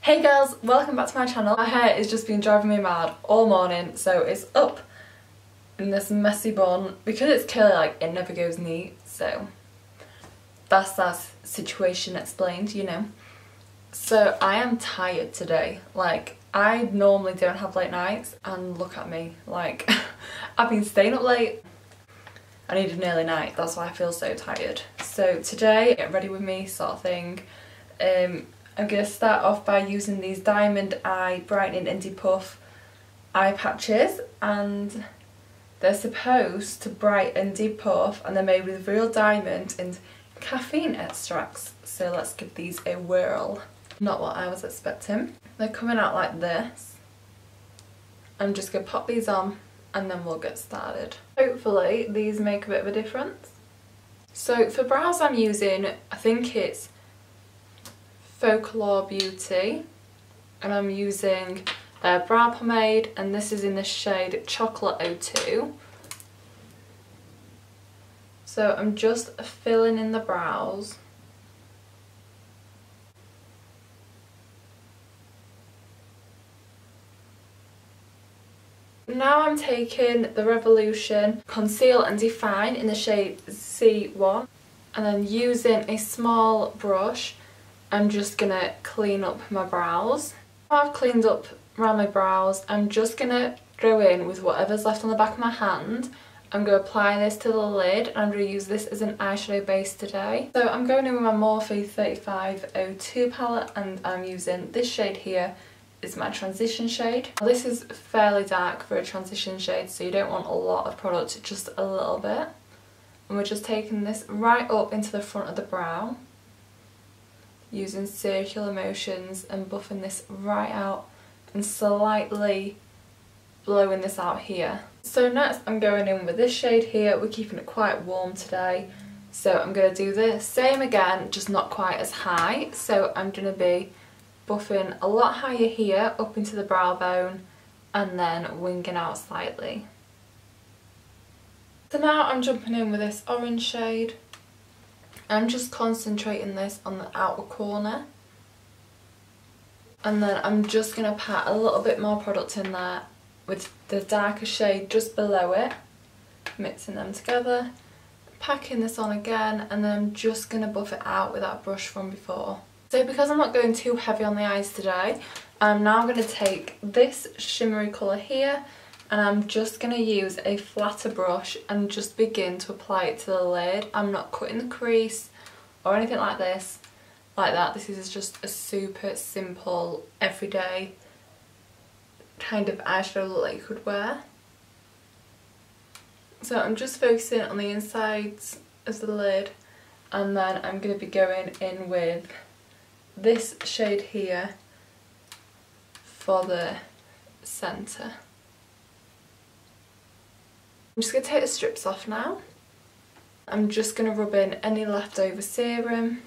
Hey girls, welcome back to my channel. My hair has just been driving me mad all morning, so it's up in this messy bun. Because it's curly, like, it never goes neat, so that's that situation explained, you know. So I am tired today. Like, I normally don't have late nights, and look at me, like I've been staying up late. I need an early night, that's why I feel so tired. So today, get ready with me sort of thing. I'm going to start off by using these Diamond Eye Brightening Indie Puff eye patches, and they're supposed to brighten, depuff, and they're made with real diamond and caffeine extracts. So let's give these a whirl. Not what I was expecting. They're coming out like this. I'm just going to pop these on and then we'll get started. Hopefully these make a bit of a difference. So for brows I'm using, I think it's Folklore Beauty, and I'm using their brow pomade, and this is in the shade Chocolate 02. So I'm just filling in the brows. Now I'm taking the Revolution Conceal and Define in the shade C1, and then using a small brush I'm just going to clean up my brows. Now I've cleaned up around my brows, I'm just going to go in with whatever's left on the back of my hand. I'm going to apply this to the lid, and I'm going to use this as an eyeshadow base today. So I'm going in with my Morphe 3502 palette, and I'm using this shade here. It's my transition shade. This is fairly dark for a transition shade, so you don't want a lot of product, just a little bit. And we're just taking this right up into the front of the brow, using circular motions and buffing this right out and slightly blowing this out here. So next I'm going in with this shade here. We're keeping it quite warm today, so I'm going to do the same again, just not quite as high. So I'm going to be buffing a lot higher here up into the brow bone and then winging out slightly. So now I'm jumping in with this orange shade. I'm just concentrating this on the outer corner, and then I'm just going to pat a little bit more product in there with the darker shade just below it, mixing them together, packing this on again, and then I'm just going to buff it out with that brush from before. So because I'm not going too heavy on the eyes today, I'm now going to take this shimmery colour here, and I'm just going to use a flatter brush and just begin to apply it to the lid. I'm not cutting the crease or anything like this, like that. This is just a super simple, everyday kind of eyeshadow look that you could wear. So I'm just focusing on the insides of the lid, and then I'm going to be going in with this shade here for the centre. I'm just going to take the strips off now. I'm just going to rub in any leftover serum.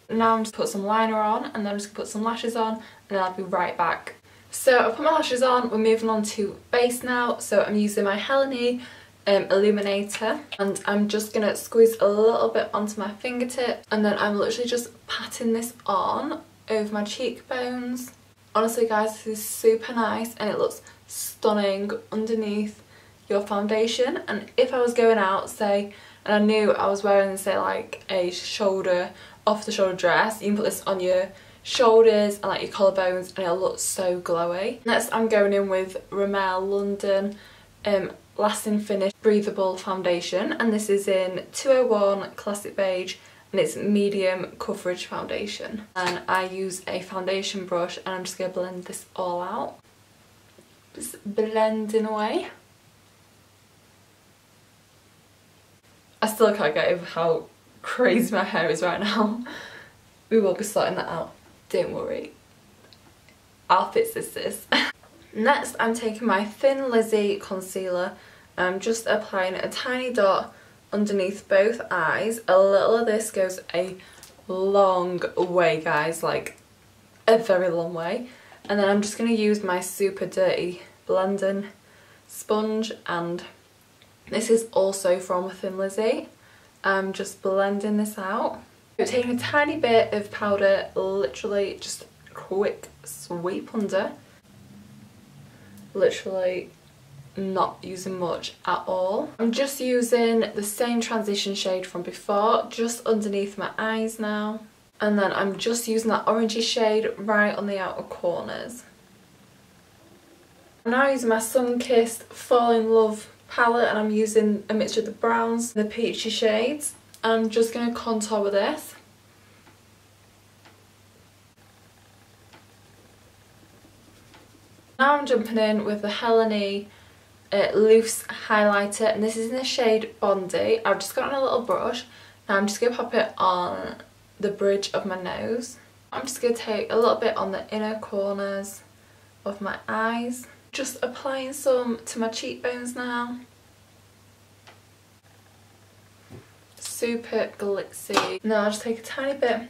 Now I'm just put some liner on, and then I'm just going to put some lashes on, and then I'll be right back. So I've put my lashes on, we're moving on to base now. So I'm using my Helene Illuminator, and I'm just going to squeeze a little bit onto my fingertip, and then I'm literally just patting this on over my cheekbones. Honestly guys, this is super nice and it looks stunning underneath your foundation. And if I was going out, say, and I knew I was wearing, say, like a off the shoulder dress, you can put this on your shoulders and like your collarbones, and it'll look so glowy. Next I'm going in with Rimmel London Lasting Finish Breathable Foundation, and this is in 201 Classic Beige, and it's medium coverage foundation. And I use a foundation brush, and I'm just going to blend this all out. Just blending away. I still can't get over how crazy my hair is right now. We will be sorting that out, don't worry. I'll fix this. Next I'm taking my Thin Lizzy concealer. I'm just applying a tiny dot underneath both eyes. A little of this goes a long way, guys, like a very long way. And then I'm just going to use my super dirty blending sponge, and this is also from Thin Lizzy. I'm just blending this out. Taking a tiny bit of powder, literally just quick sweep under. Literally not using much at all. I'm just using the same transition shade from before, just underneath my eyes now. And then I'm just using that orangey shade right on the outer corners. I'm now using my Sun-Kissed Fall in Love palette, and I'm using a mixture of the browns and the peachy shades. I'm just going to contour with this. Now I'm jumping in with the Helene loose highlighter, and this is in the shade Bondi. I've just got on a little brush. Now I'm just going to pop it on the bridge of my nose. I'm just going to take a little bit on the inner corners of my eyes. Just applying some to my cheekbones now. Super glitzy. Now I'll just take a tiny bit,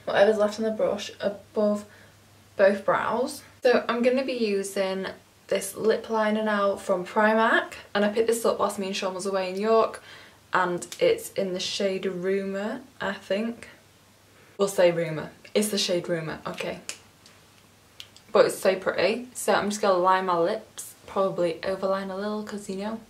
whatever's left on the brush, above both brows. So I'm going to be using this lip liner now from Primark, and I picked this up whilst me and Sean was away in York, and it's in the shade Rumour, I think. We'll say Rumour. It's the shade Rumour, okay. But it's so pretty. So I'm just going to line my lips, probably overline a little because, you know.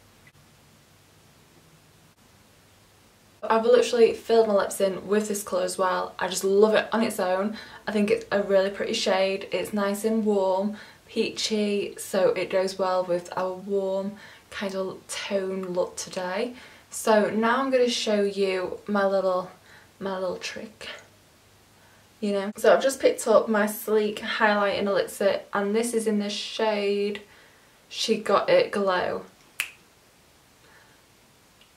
I've literally filled my lips in with this colour as well. I just love it on its own. I think it's a really pretty shade. It's nice and warm, peachy, so it goes well with our warm kind of tone look today. So now I'm going to show you my little trick, you know. So I've just picked up my Sleek highlighting elixir, and this is in the shade She Got It Glow.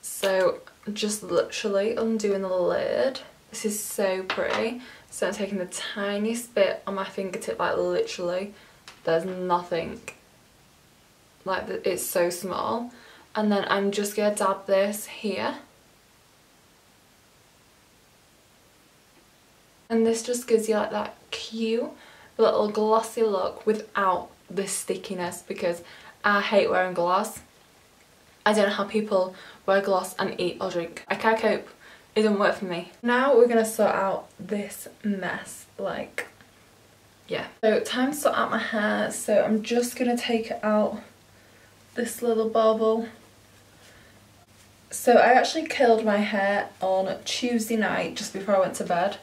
So just literally undoing the lid. This is so pretty. So I'm taking the tiniest bit on my fingertip, like literally there's nothing, like it's so small. And then I'm just going to dab this here. And this just gives you like that cute little glossy look without the stickiness, because I hate wearing gloss. I don't know how people wear gloss and eat or drink. I can't cope. It doesn't work for me. Now we're going to sort out this mess, like, yeah. So time to sort out my hair. So I'm just going to take out this little bobble. So I actually curled my hair on Tuesday night just before I went to bed.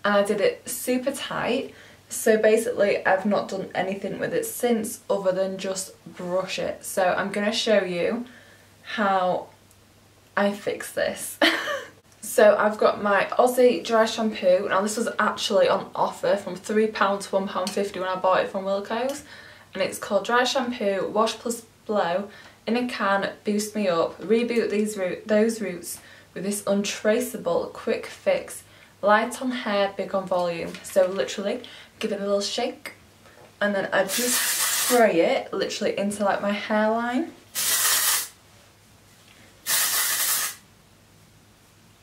And I did it super tight. So basically I've not done anything with it since other than just brush it. So I'm going to show you how I fix this. So I've got my Aussie dry shampoo. Now this was actually on offer from £3 to £1.50 when I bought it from Wilko's. And it's called Dry Shampoo Wash Plus Blow in a can. Boost me up. Reboot those roots with this untraceable quick fix. Light on hair, big on volume. So literally give it a little shake, and then I just spray it literally into like my hairline.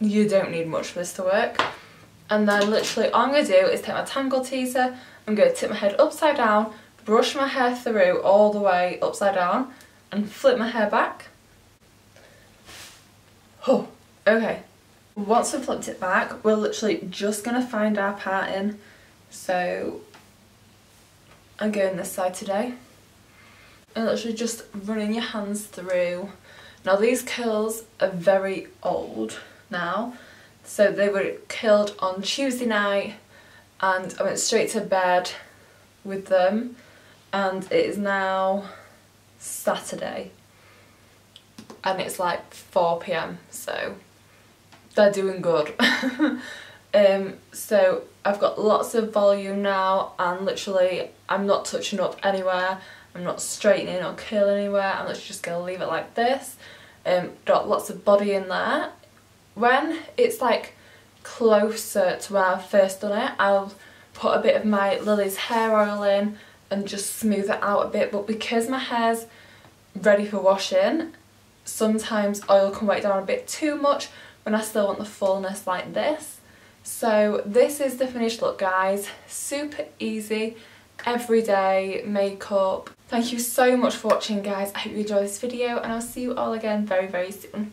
You don't need much for this to work. And then literally all I'm going to do is take my Tangle Teezer, I'm going to tip my head upside down, brush my hair through all the way upside down, and flip my hair back. Oh, okay. Once we've flipped it back, we're literally just going to find our pattern. So I'm going this side today. And literally just running your hands through. Now these curls are very old now. So they were curled on Tuesday night and I went straight to bed with them. And it is now Saturday. And it's like 4 PM, so they're doing good. So I've got lots of volume now, and literally I'm not touching up anywhere, I'm not straightening or curling anywhere, I'm literally just going to leave it like this. Got lots of body in there. When it's like closer to where I've first done it, I'll put a bit of my Lily's hair oil in and just smooth it out a bit, but because my hair's ready for washing, sometimes oil can weigh down a bit too much when I still want the fullness like this. So this is the finished look, guys. Super easy, everyday makeup. Thank you so much for watching, guys. I hope you enjoyed this video, and I'll see you all again very, very soon.